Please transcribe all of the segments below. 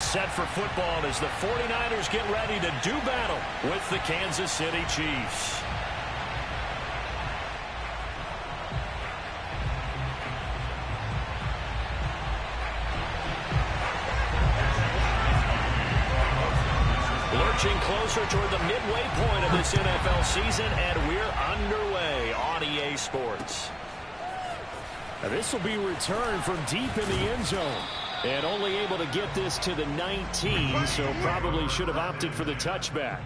set for football as the 49ers get ready to do battle with the Kansas City Chiefs. Lurching closer toward the midway point of this NFL season, and we're underway on EA Sports. Now this will be returned from deep in the end zone. And only able to get this to the 19, so probably should have opted for the touchback.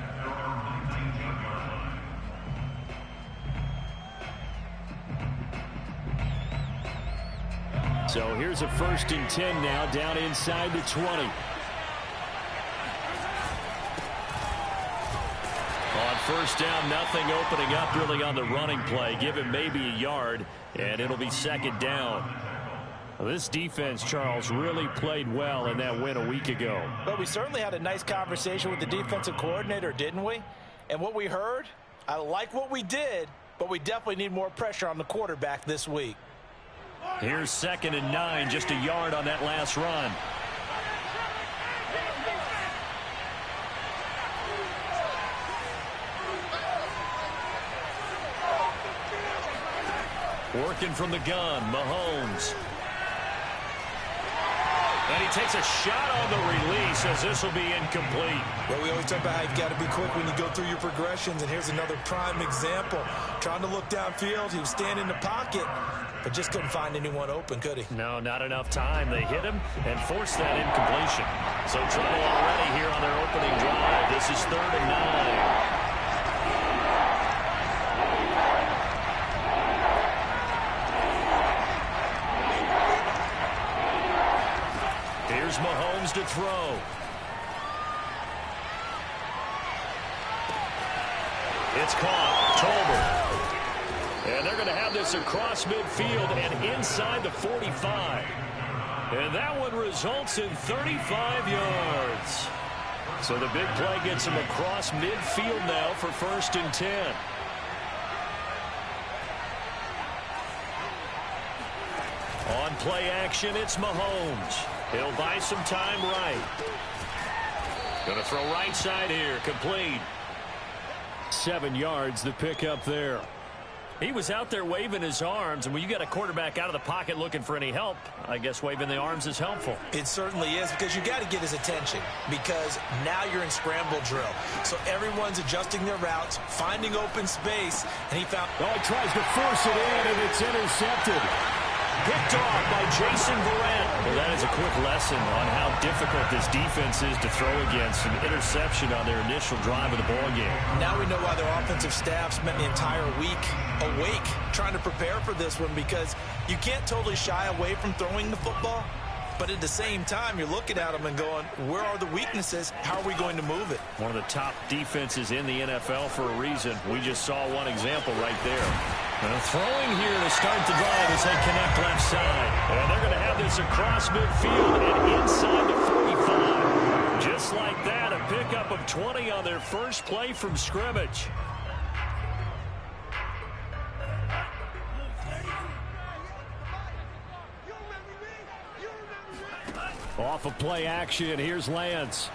So here's a 1st and 10 now, down inside the 20. On 1st down, nothing opening up really on the running play. Give him maybe a yard, and it'll be 2nd down. Well, this defense, Charles, really played well in that win a week ago. But we certainly had a nice conversation with the defensive coordinator, didn't we? And what we heard, I like what we did, but we definitely need more pressure on the quarterback this week. Here's 2nd and 9, just a yard on that last run. Working from the gun, Mahomes. And he takes a shot on the release as this will be incomplete. Well, we always talk about how you've got to be quick when you go through your progressions, and here's another prime example. Trying to look downfield, he was standing in the pocket, but just couldn't find anyone open, could he? No, not enough time. They hit him and forced that incompletion. So trouble already here on their opening drive. This is 3rd and 9. Here's Mahomes to throw. It's caught. Tolbert. And they're going to have this across midfield and inside the 45. And that one results in 35 yards. So the big play gets him across midfield now for 1st and 10. On play action, it's Mahomes. He'll buy some time right. Going to throw right side here. Complete. 7 yards, the pickup there. He was out there waving his arms, and when you got a quarterback out of the pocket looking for any help, I guess waving the arms is helpful. It certainly is, because you got to get his attention, because now you're in scramble drill. So everyone's adjusting their routes, finding open space, and he found... Oh, he tries to force it in, and it's intercepted. Picked off by Jason Verrett. Well, that is a quick lesson on how difficult this defense is to throw against. An interception on their initial drive of the ball game. Now we know why their offensive staff spent the entire week awake trying to prepare for this one, because you can't totally shy away from throwing the football. But at the same time, you're looking at them and going, where are the weaknesses? How are we going to move it? One of the top defenses in the NFL for a reason. We just saw one example right there. Throwing here to start the drive as they connect left side. And they're going to have this across midfield and inside the 45. Just like that, a pickup of 20 on their first play from scrimmage. Off of play action, here's Lance.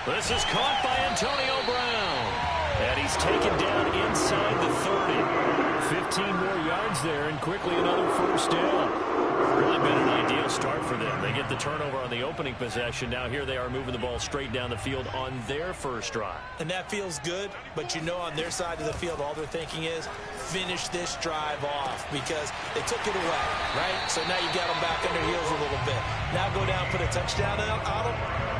This is caught by Antonio Brown. And he's taken down inside the 30. 15 more yards there, and quickly another 1st down. Really been an ideal start for them. They get the turnover on the opening possession. Now here they are moving the ball straight down the field on their first drive. And that feels good, but you know on their side of the field, all they're thinking is finish this drive off, because they took it away, right? So now you got them back on their heels a little bit. Now go down, put a touchdown on them.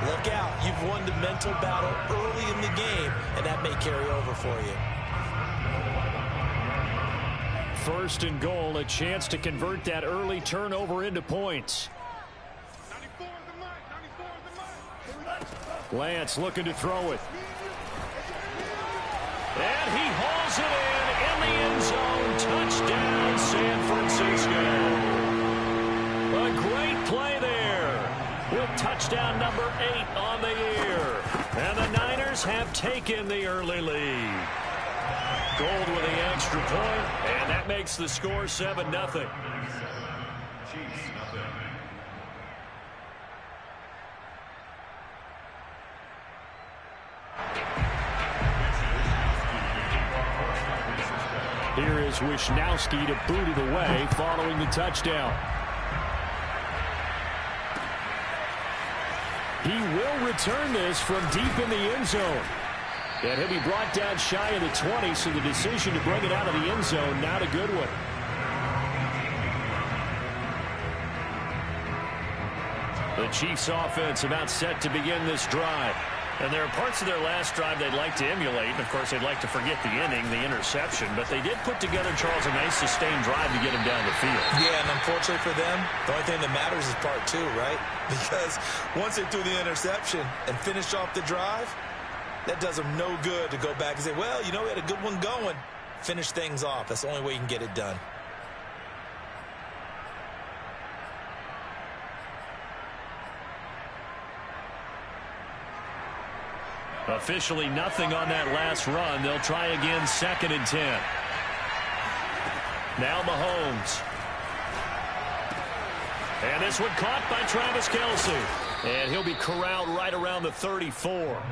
Look out. You've won the mental battle early in the game, and that may carry over for you. 1st and goal, a chance to convert that early turnover into points. Lance looking to throw it. And he hauls it in the end zone. Touchdown, San Francisco. A great play there with touchdown number 8 on the year. And the Niners have taken the early lead. Gold with the extra point, and that makes the score 7-0. Here is Wisnowski to boot it away following the touchdown. He will return this from deep in the end zone. And he'll be brought down shy of the 20, so the decision to bring it out of the end zone, not a good one. The Chiefs offense about set to begin this drive. And there are parts of their last drive they'd like to emulate. And, of course, they'd like to forget the inning, the interception. But they did put together, Charles, a nice sustained drive to get him down the field. Yeah, and unfortunately for them, the only thing that matters is part two, right? Because once they threw the interception and finished off the drive, that does them no good to go back and say, well, you know, we had a good one going. Finish things off. That's the only way you can get it done. Officially nothing on that last run. They'll try again, 2nd and 10. Now Mahomes. And this one caught by Travis Kelce. And he'll be corralled right around the 34.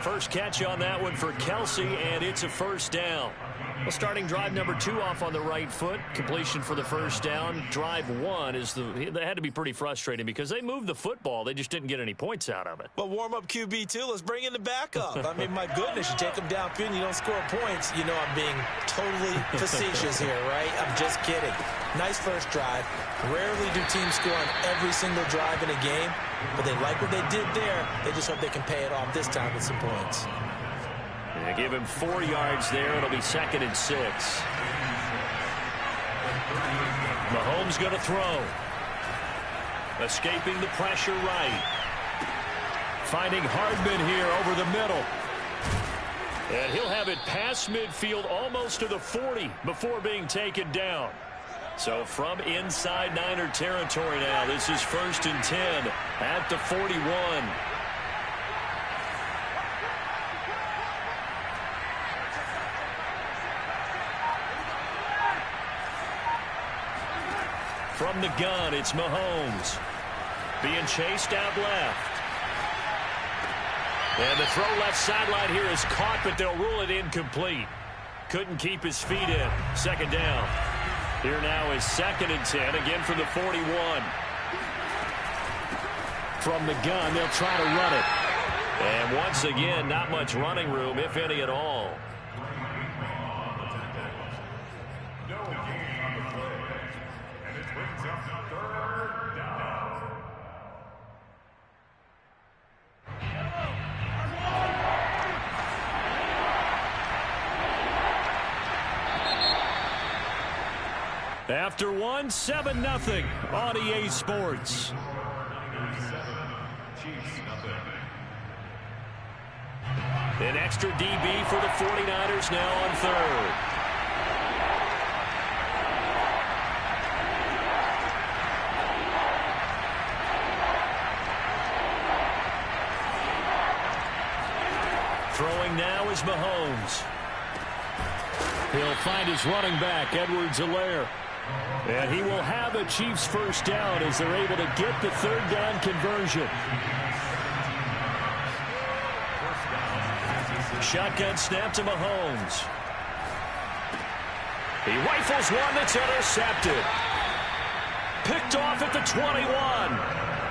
First catch on that one for Kelce, and it's a first down. Well, starting drive number 2 off on the right foot. Completion for the first down. Drive 1 they had to be pretty frustrating because they moved the football. They just didn't get any points out of it. But warm up QB too. Let's bring in the backup. I mean, my goodness, you take them downfield and you don't score points. You know I'm being totally facetious here, right? I'm just kidding. Nice first drive. Rarely do teams score on every single drive in a game, but they like what they did there. They just hope they can pay it off this time with some points. Yeah, give him 4 yards there. It'll be 2nd and 6. Mahomes going to throw. Escaping the pressure right. Finding Hardman here over the middle. And he'll have it past midfield almost to the 40 before being taken down. So from inside Niner territory now, this is 1st and 10 at the 41. From the gun, it's Mahomes. Being chased out left. And the throw left sideline here is caught, but they'll rule it incomplete. Couldn't keep his feet in. 2nd down. Here now is 2nd and 10, again from the 41. From the gun, they'll try to run it. And once again, not much running room, if any at all. After one, 7-0 on EA Sports. An extra DB for the 49ers now on 3rd. Throwing now is Mahomes. He'll find his running back, Edwards-Helaire. And he will have a Chiefs first down as they're able to get the 3rd down conversion. Shotgun snap to Mahomes. He rifles one that's intercepted. Picked off at the 21.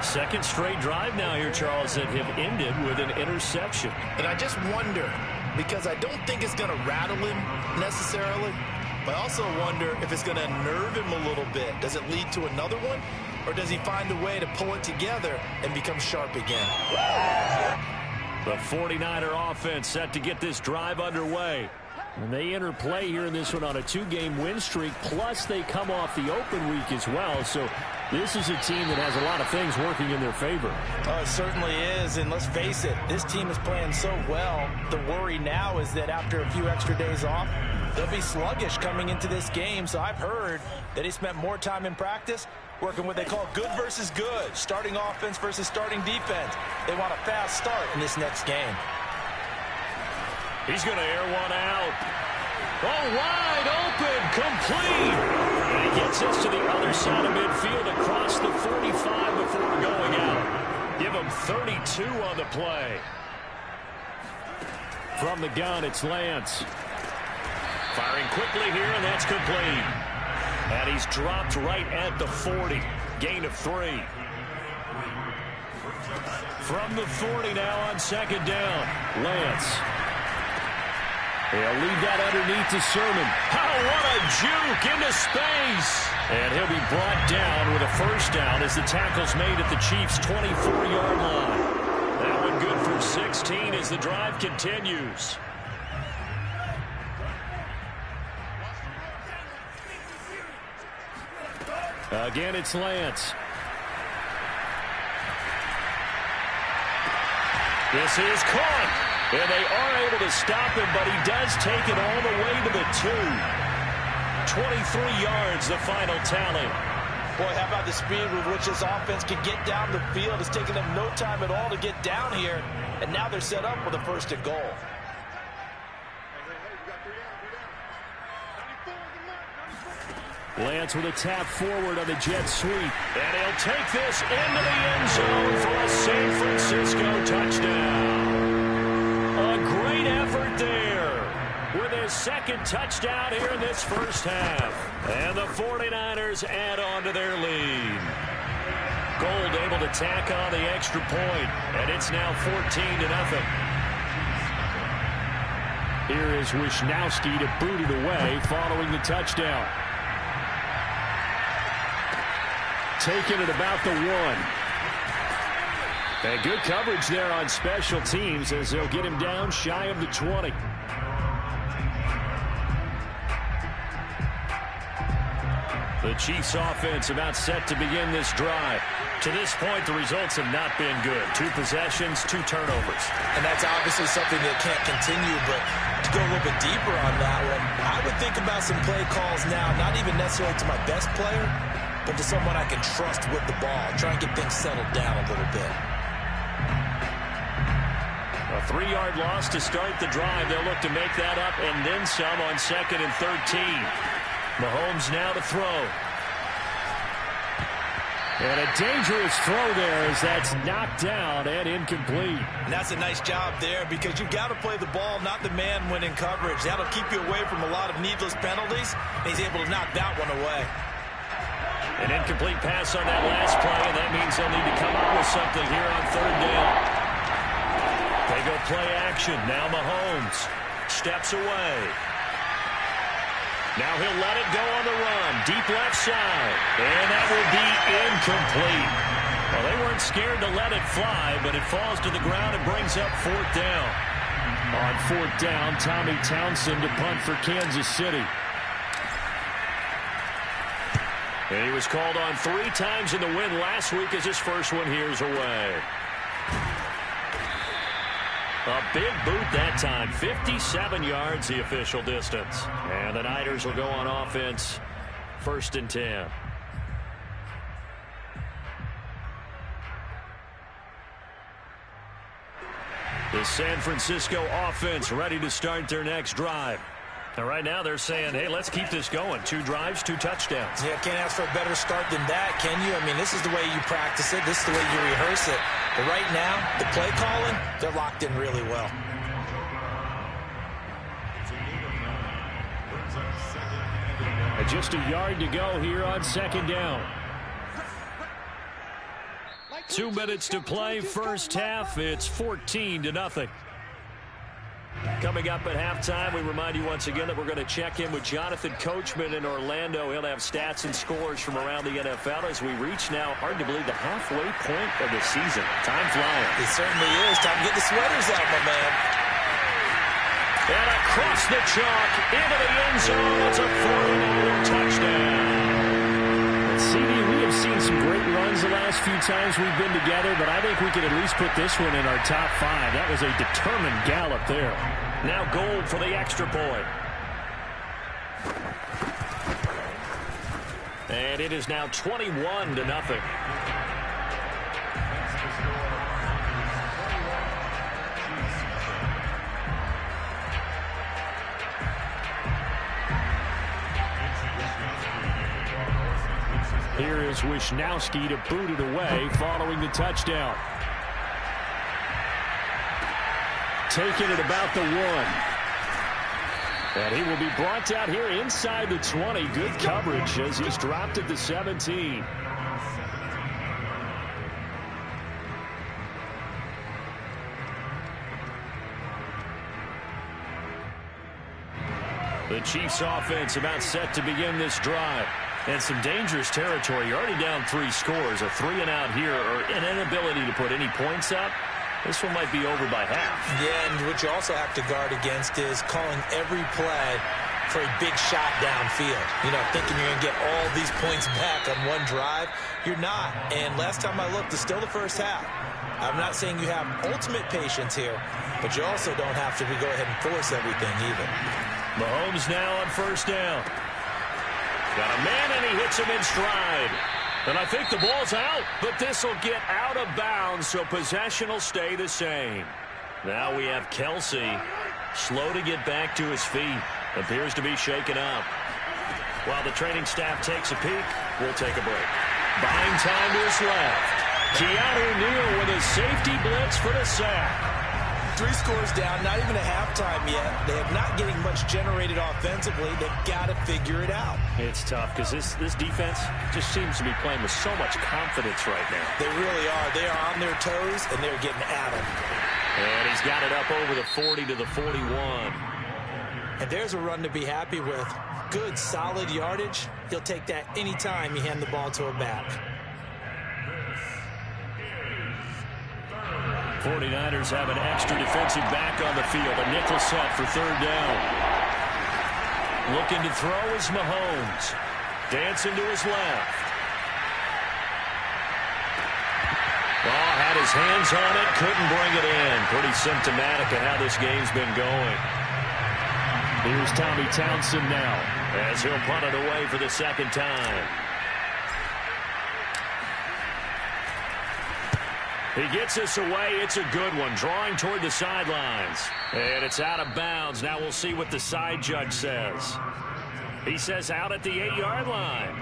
2nd straight drive now here, Charles, that have ended with an interception. And I just wonder, because I don't think it's going to rattle him necessarily, but I also wonder if it's going to unnerve him a little bit. Does it lead to another one? Or does he find a way to pull it together and become sharp again? The 49er offense set to get this drive underway. And they enter play here in this one on a 2-game win streak, plus they come off the open week as well. So this is a team that has a lot of things working in their favor. Oh, it certainly is, and let's face it, this team is playing so well. The worry now is that after a few extra days off, they'll be sluggish coming into this game. So I've heard that he spent more time in practice working what they call good versus good, starting offense versus starting defense. They want a fast start in this next game. He's going to air one out. Oh, wide open, complete. And he gets this to the other side of midfield across the 45 before going out. Give him 32 on the play. From the gun, it's Lance. Firing quickly here, and that's complete. And he's dropped right at the 40. Gain of 3. From the 40 now on second down. Lance. He'll leave that underneath to Sermon. Oh, what a juke into space. And he'll be brought down with a first down as the tackle's made at the Chiefs' 24-yard line. That one good for 16 as the drive continues. Again, it's Lance. This is caught. And they are able to stop him, but he does take it all the way to the 2. 23 yards, the final tally. Boy, how about the speed with which this offense can get down the field? It's taken them no time at all to get down here, and now they're set up with a first and goal. Lance with a tap forward on the jet sweep. And he'll take this into the end zone for a San Francisco touchdown. A great effort there with his second touchdown here in this first half. And the 49ers add on to their lead. Gold able to tack on the extra point, and it's now 14-0. Here is Wisnowski to boot it away following the touchdown. Taking it about the 1. And good coverage there on special teams as they'll get him down shy of the 20. The Chiefs offense about set to begin this drive. To this point, the results have not been good. 2 possessions, 2 turnovers. And that's obviously something that can't continue, but to go a little bit deeper on that one, I would think about some play calls now, not even necessarily to my best player, but to someone I can trust with the ball. Try and get things settled down a little bit. A 3-yard loss to start the drive. They'll look to make that up and then some on 2nd and 13. Mahomes now to throw. And a dangerous throw there as that's knocked down and incomplete. And that's a nice job there because you've got to play the ball, not the man when in coverage. That'll keep you away from a lot of needless penalties. And he's able to knock that one away. An incomplete pass on that last play, and that means they'll need to come up with something here on 3rd down. They go play action. Now Mahomes steps away. Now he'll let it go on the run. Deep left side. And that will be incomplete. Well, they weren't scared to let it fly, but it falls to the ground and brings up 4th down. On 4th down, Tommy Townsend to punt for Kansas City. And he was called on 3 times in the win last week as his first one here's away. A big boot that time. 57 yards the official distance. And the Niners will go on offense. 1st and 10. The San Francisco offense ready to start their next drive. And right now they're saying, hey, let's keep this going. 2 drives, 2 touchdowns. Yeah, can't ask for a better start than that, can you? I mean, this is the way you practice it. This is the way you rehearse it. But right now, the play calling, they're locked in really well. And just a yard to go here on 2nd down. 2 minutes to play, first half. It's 14-0. Coming up at halftime, we remind you once again that we're going to check in with Jonathan Coachman in Orlando. He'll have stats and scores from around the NFL as we reach now, hard to believe, the halfway point of the season. Time flying. It certainly is. Time to get the sweaters out, my man. And across the chalk, into the end zone. It's a 49er touchdown. CD, we have seen some great runs the last few times we've been together, but I think we could at least put this one in our top 5. That was a determined gallop there. Now Gold for the extra point. And it is now 21-0. Here is Wisnowski to boot it away following the touchdown. Taking it about the 1. And he will be brought down here inside the 20. Good coverage as he's dropped at the 17. The Chiefs offense about set to begin this drive. And some dangerous territory. You're already down 3 scores. A 3-and-out here or an inability to put any points up. This one might be over by half. Yeah, and what you also have to guard against is calling every play for a big shot downfield. You know, thinking you're going to get all these points back on one drive. You're not. And last time I looked, it's still the first half. I'm not saying you have ultimate patience here, but you also don't have to go ahead and force everything either. Mahomes now on first down. Got a man, and he hits him in stride. And I think the ball's out, but this will get out of bounds, so possession will stay the same. Now we have Kelsey, slow to get back to his feet. Appears to be shaken up. While the training staff takes a peek, we'll take a break. Buying time to his left. Keanu Neal with a safety blitz for the sack. 3 scores down, not even a halftime yet. They are not getting much generated offensively. They've got to figure it out. It's tough because this defense just seems to be playing with so much confidence right now. They really are. They are on their toes, and they're getting at them. And he's got it up over the 40 to the 41. And there's a run to be happy with. Good, solid yardage. He'll take that anytime you hand the ball to a back. 49ers have an extra defensive back on the field. A nickel set for 3rd down. Looking to throw is Mahomes. Dancing to his left. Oh, had his hands on it. Couldn't bring it in. Pretty symptomatic of how this game's been going. Here's Tommy Townsend now as he'll punt it away for the 2nd time. He gets this away. It's a good one. Drawing toward the sidelines. And it's out of bounds. Now we'll see what the side judge says. He says out at the 8-yard line.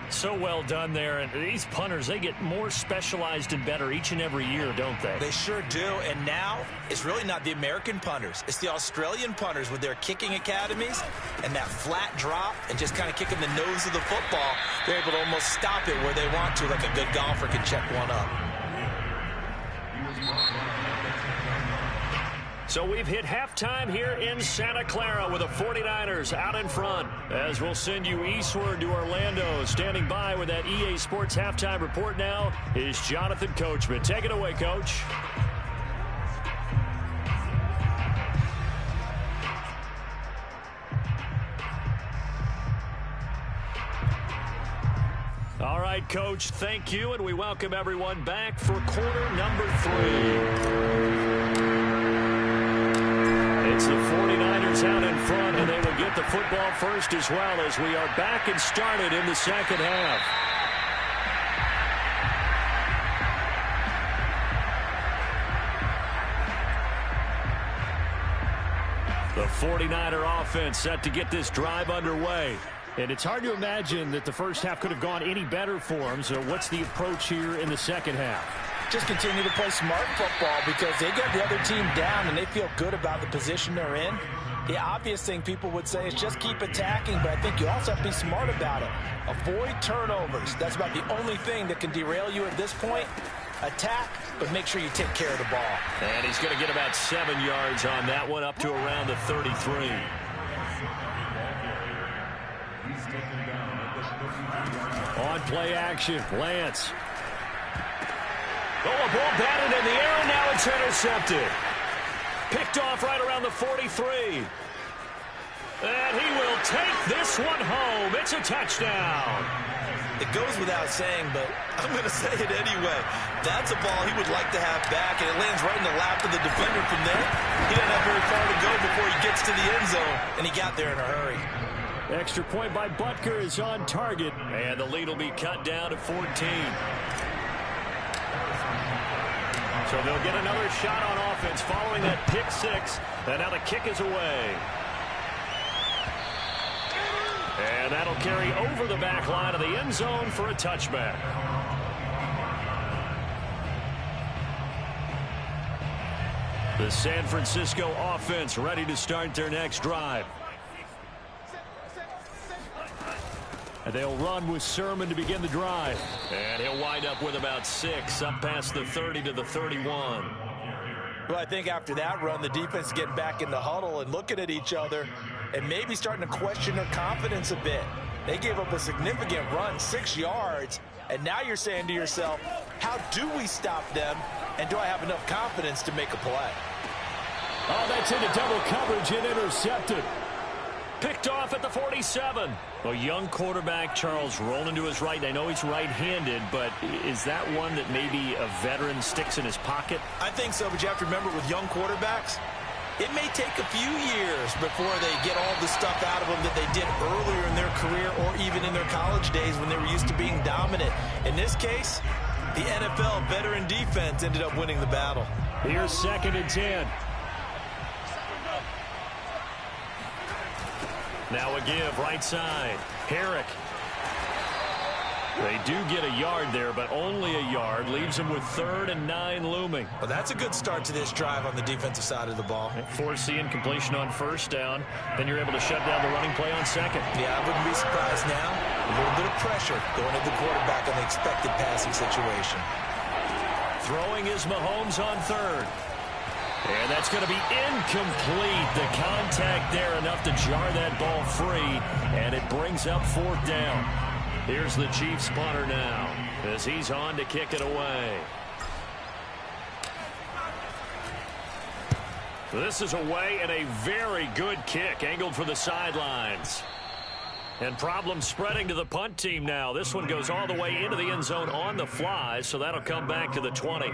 So well done there. And these punters, they get more specialized and better each and every year, don't they? They sure do. And now it's really not the American punters. It's the Australian punters with their kicking academies and that flat drop and just kind of kicking the nose of the football. They're able to almost stop it where they want to, like a good golfer can check one up. So we've hit halftime here in Santa Clara with the 49ers out in front. As we'll send you eastward to Orlando. Standing by with that EA Sports halftime report now is Jonathan Coachman. Take it away, Coach. All right, Coach, thank you, and we welcome everyone back for quarter number 3. It's the 49ers out in front, and they will get the football first as well as we are back and started in the 2nd half. The 49er offense set to get this drive underway. And it's hard to imagine that the first half could have gone any better for them. So what's the approach here in the 2nd half? Just continue to play smart football because they got the other team down and they feel good about the position they're in. The obvious thing people would say is just keep attacking, but I think you also have to be smart about it. Avoid turnovers. That's about the only thing that can derail you at this point. Attack, but make sure you take care of the ball. And he's going to get about 7 yards on that one, up to around the 33. On play action, Lance. Oh, a ball batted in the air, and now it's intercepted. Picked off right around the 43. And he will take this one home. It's a touchdown. It goes without saying, but I'm going to say it anyway. That's a ball he would like to have back, and it lands right in the lap of the defender from there. He doesn't have very far to go before he gets to the end zone, and he got there in a hurry. Extra point by Butker is on target, and the lead will be cut down to 14. So they'll get another shot on offense following that pick 6, and now the kick is away. And that'll carry over the back line of the end zone for a touchback. The San Francisco offense ready to start their next drive. And they'll run with Sermon to begin the drive. And he'll wind up with about 6, up past the 30 to the 31. Well, I think after that run, the defense is getting back in the huddle and looking at each other and maybe starting to question their confidence a bit. They gave up a significant run, 6 yards, and now you're saying to yourself, how do we stop them, and do I have enough confidence to make a play? Oh, that's into double coverage and intercepted. Picked off at the 47. A young quarterback, Charles, rolling to his right. I know he's right-handed, but is that one that maybe a veteran sticks in his pocket? I think so, but you have to remember with young quarterbacks, it may take a few years before they get all the stuff out of them that they did earlier in their career or even in their college days when they were used to being dominant. In this case, the NFL veteran defense ended up winning the battle. Here's 2nd and 10. Now a give, right side. Herrick. They do get a yard there, but only a yard. Leaves them with 3rd and 9 looming. Well, that's a good start to this drive on the defensive side of the ball. Force the incompletion on 1st down. Then you're able to shut down the running play on 2nd. Yeah, I wouldn't be surprised now. A little bit of pressure going at the quarterback on the expected passing situation. Throwing is Mahomes on 3rd. And that's going to be incomplete. The contact there enough to jar that ball free. And it brings up 4th down. Here's the Chiefs punter now as he's on to kick it away. This is away and a very good kick angled for the sidelines. And problem spreading to the punt team now. This one goes all the way into the end zone on the fly, so that'll come back to the 20.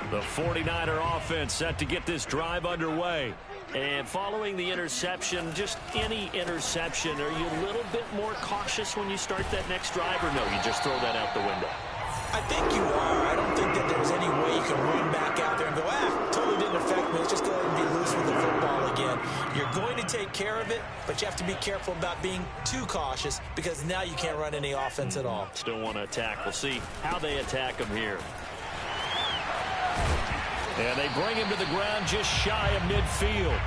The 49er offense set to get this drive underway. And following the interception, just any interception, are you a little bit more cautious when you start that next drive, or no, you just throw that out the window? I think you are. I don't think that there's any way you can run back out there and go, totally didn't affect me. Let's just go ahead and be loose with the football again. You're going to take care of it, but you have to be careful about being too cautious because now you can't run any offense at all. Still want to attack. We'll see how they attack him here. And they bring him to the ground just shy of midfield.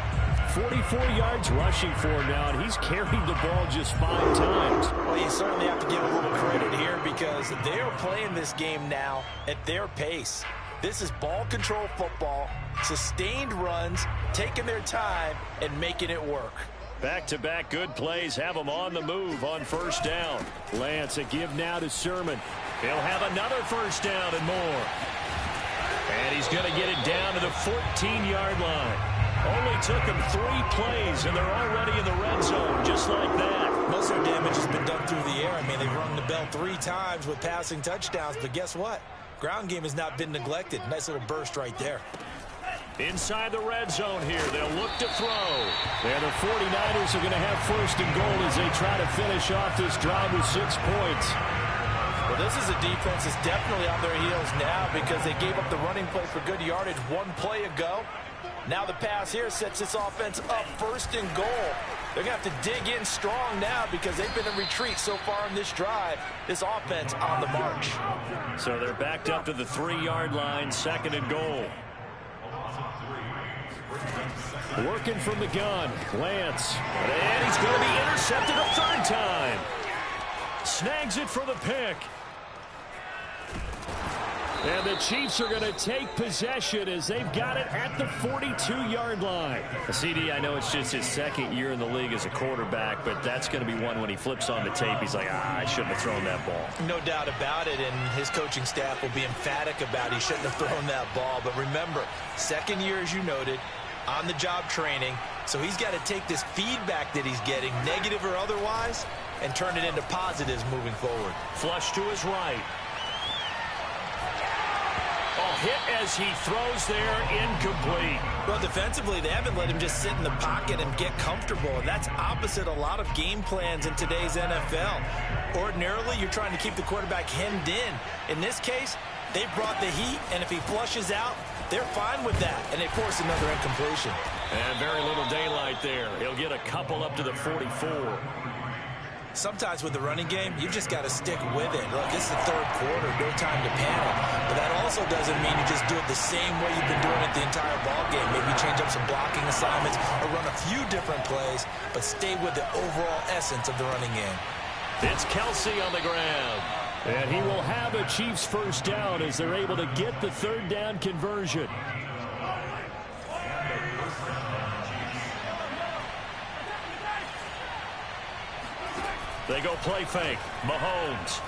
44 yards rushing for him now, and he's carried the ball just 5 times. Well, you certainly have to give a little credit here because they're playing this game now at their pace. This is ball control football, sustained runs, taking their time, and making it work. Back-to-back good plays have them on the move on 1st down. Lance, a give now to Sermon. He'll have another 1st down and more. And he's going to get it down to the 14-yard line. Only took him 3 plays, and they're already in the red zone, just like that. Most of their damage has been done through the air. I mean, they've rung the bell 3 times with passing touchdowns, but guess what? Ground game has not been neglected. Nice little burst right there. Inside the red zone here, they'll look to throw. And the 49ers are going to have 1st and goal as they try to finish off this drive with 6 points. Well, this is a defense that's definitely on their heels now because they gave up the running play for good yardage 1 play ago. Now the pass here sets this offense up 1st and goal. They're going to have to dig in strong now because they've been in retreat so far in this drive. This offense on the march. So they're backed up to the 3-yard line, 2nd and goal. Working from the gun, Lance. And he's going to be intercepted a 3rd time. Snags it for the pick. And the Chiefs are going to take possession as they've got it at the 42-yard line. CD, I know it's just his 2nd year in the league as a quarterback, but that's going to be one when he flips on the tape. He's like, I shouldn't have thrown that ball. No doubt about it, and his coaching staff will be emphatic about he shouldn't have thrown that ball. But remember, 2nd year, as you noted, on-the-job training. So he's got to take this feedback that he's getting, negative or otherwise, and turn it into positives moving forward. Flush to his right. Hit as he throws there, incomplete. Well, defensively, they haven't let him just sit in the pocket and get comfortable, and that's opposite a lot of game plans in today's NFL. Ordinarily, you're trying to keep the quarterback hemmed in. In this case, they brought the heat, and if he flushes out, they're fine with that, and they force another incompletion. And very little daylight there. He'll get a couple up to the 44. Sometimes with the running game, you've just got to stick with it. Look, it's the third quarter, no time to panic. But that also doesn't mean you just do it the same way you've been doing it the entire ball game. Maybe change up some blocking assignments or run a few different plays, but stay with the overall essence of the running game. It's Kelsey on the ground. And he will have a Chiefs first down as they're able to get the third down conversion. They go play fake. Mahomes.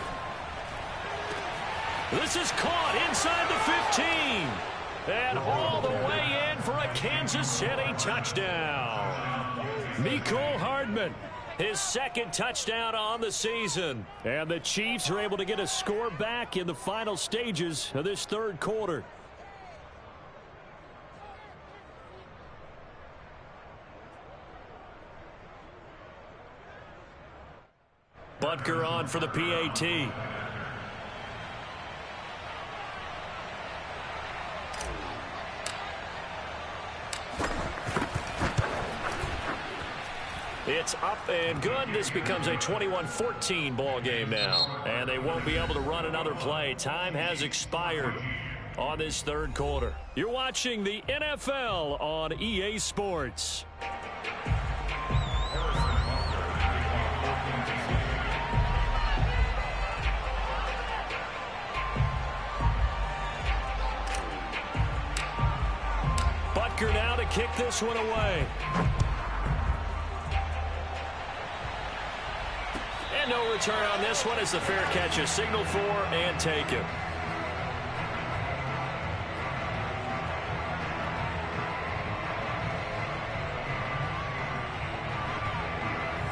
This is caught inside the 15. And all the way in for a Kansas City touchdown. Mecole Hardman. His second touchdown on the season. And the Chiefs are able to get a score back in the final stages of this third quarter. Butker on for the PAT. It's up and good. This becomes a 21-14 ball game now. And they won't be able to run another play. Time has expired on this third quarter. You're watching the NFL on EA Sports. Butker now to kick this one away. And no return on this one as the fair catch is signaled for and taken.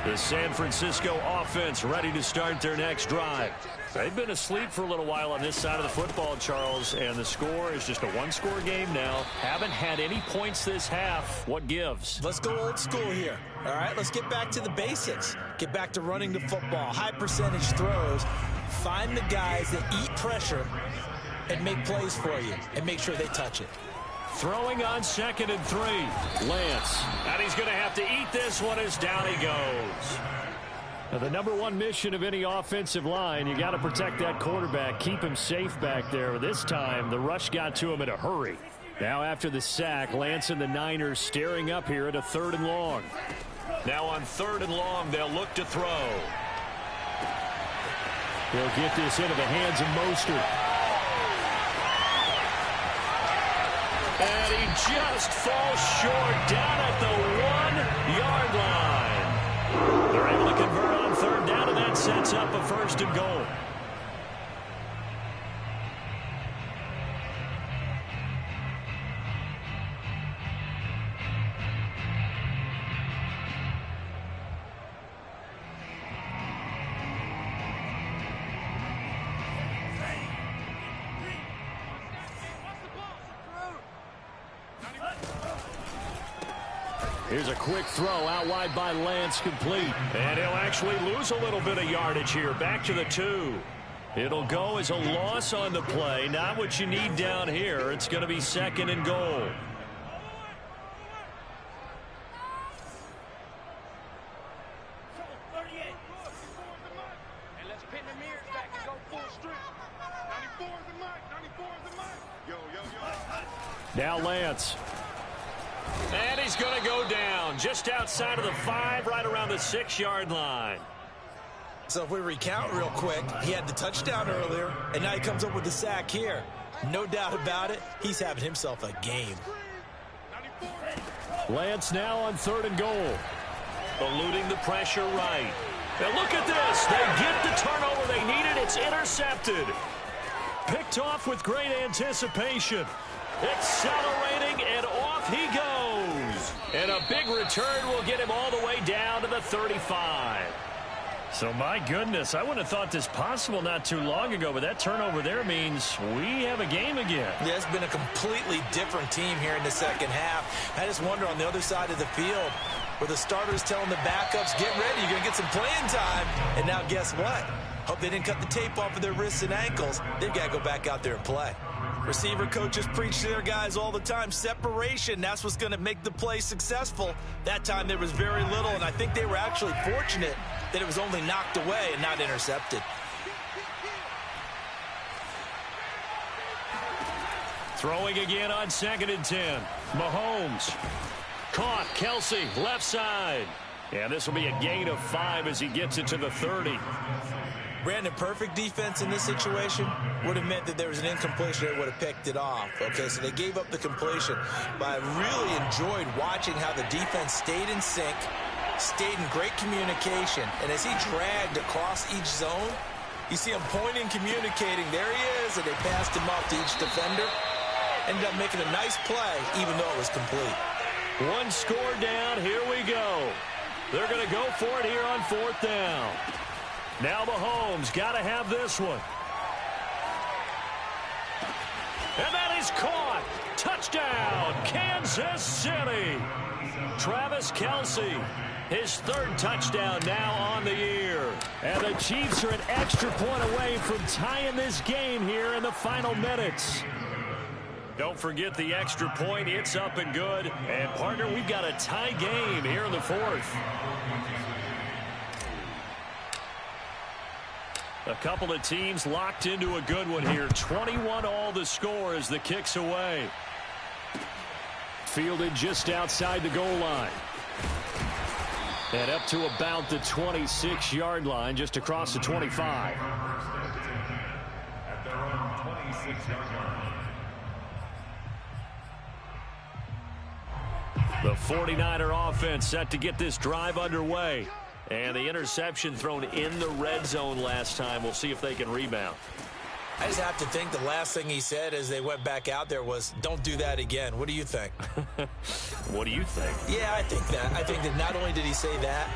The San Francisco offense ready to start their next drive. They've been asleep for a little while on this side of the football, Charles, and the score is just a one-score game now. Haven't had any points this half. What gives? Let's go old school here. All right, let's get back to the basics. Get back to running the football, high percentage throws. Find the guys that eat pressure and make plays for you and make sure they touch it. Throwing on 2nd and 3. Lance. And he's going to have to eat this one as down he goes. Now, the number one mission of any offensive line, you got to protect that quarterback, keep him safe back there. This time, the rush got to him in a hurry. Now after the sack, Lance and the Niners staring up here at a 3rd and long. Now on 3rd and long, they'll look to throw. He'll get this into the hands of Mostert. And he just falls short down at the 1-yard line. They're able to convert on 3rd down, and that sets up a 1st and goal. Here's a quick throw out wide by Lance, complete. And he'll actually lose a little bit of yardage here. Back to the 2. It'll go as a loss on the play. Not what you need down here. It's going to be 2nd and goal. Now Lance. And he's going to go down just outside of the 5, right around the 6-yard line. So if we recount real quick, he had the touchdown earlier, and now he comes up with the sack here. No doubt about it, he's having himself a game. Lance now on 3rd and goal. Eluding the pressure right. And look at this. They get the turnover they needed. It's intercepted. Picked off with great anticipation. Accelerating, and off he goes. And a big return will get him all the way down to the 35. So, my goodness, I wouldn't have thought this possible not too long ago, but that turnover there means we have a game again. Yeah, it's been a completely different team here in the second half. I just wonder on the other side of the field, where the starters telling the backups, get ready, you're going to get some playing time. And now guess what? Hope they didn't cut the tape off of their wrists and ankles. They've got to go back out there and play. Receiver coaches preach to their guys all the time. Separation, that's what's going to make the play successful. That time there was very little, and I think they were actually fortunate that it was only knocked away and not intercepted. Throwing again on 2nd and 10. Mahomes. Caught. Kelsey, left side. And this will be a gain of 5 as he gets it to the 30. Brandon, perfect defense in this situation would have meant that there was an incompletion that would have picked it off. Okay, so they gave up the completion. But I really enjoyed watching how the defense stayed in sync, stayed in great communication. And as he dragged across each zone, you see him pointing, communicating. There he is, and they passed him off to each defender. Ended up making a nice play, even though it was complete. One score down. Here we go. They're going to go for it here on 4th down. Now Mahomes got to have this one. And that is caught. Touchdown, Kansas City. Travis Kelsey, his 3rd touchdown now on the year. And the Chiefs are an extra point away from tying this game here in the final minutes. Don't forget the extra point. It's up and good. And, partner, we've got a tie game here in the 4th. A couple of teams locked into a good one here. 21 all the score as the kick's away. Fielded just outside the goal line. And up to about the 26-yard line, just across the 25. At their own 26-yard line. The 49er offense set to get this drive underway. And the interception thrown in the red zone last time. We'll see if they can rebound. I just have to think the last thing he said as they went back out there was, don't do that again. What do you think? What do you think? Yeah, I think that. I think that not only did he say that,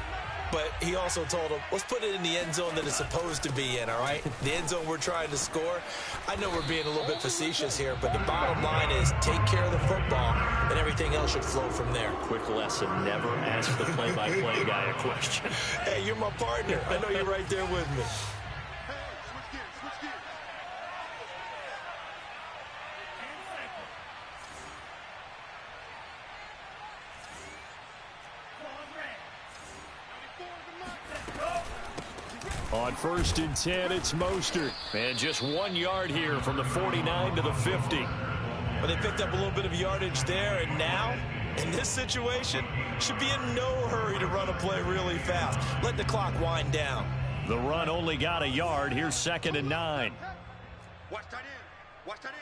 but he also told him, let's put it in the end zone that it's supposed to be in, all right? The end zone we're trying to score. I know we're being a little bit facetious here, but the bottom line is take care of the football, and everything else should flow from there. Quick lesson, never ask the play-by-play guy a question. Hey, you're my partner. I know you're right there with me. On 1st and 10, it's Mostert. And just 1 yard here from the 49 to the 50. Well, they picked up a little bit of yardage there, and now, in this situation, should be in no hurry to run a play really fast. Let the clock wind down. The run only got a yard. Here's 2nd and 9. Watch that in. Watch that in.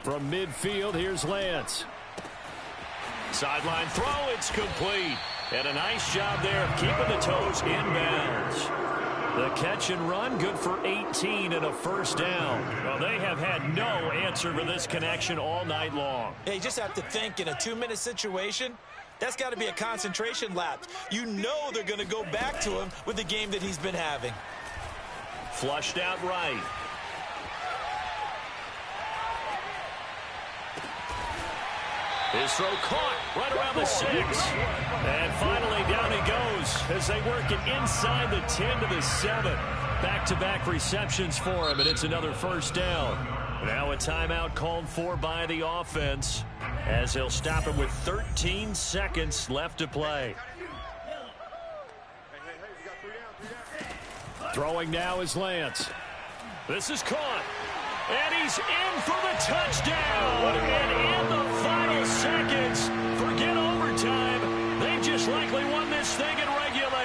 From midfield, here's Lance. Sideline throw, it's complete. And a nice job there of keeping the toes inbounds. The catch and run, good for 18 and a 1st down. Well, they have had no answer for this connection all night long. Hey, you just have to think in a 2-minute situation, that's got to be a concentration lapse. You know they're going to go back to him with the game that he's been having. Flushed out right. His throw caught right around the 6. And finally down he goes as they work it inside the 10 to the 7. Back-to-back receptions for him, and it's another 1st down. Now a timeout called for by the offense as they'll stop him with 13 seconds left to play. Throwing now is Lance. This is caught. And he's in for the touchdown. And in the final seconds,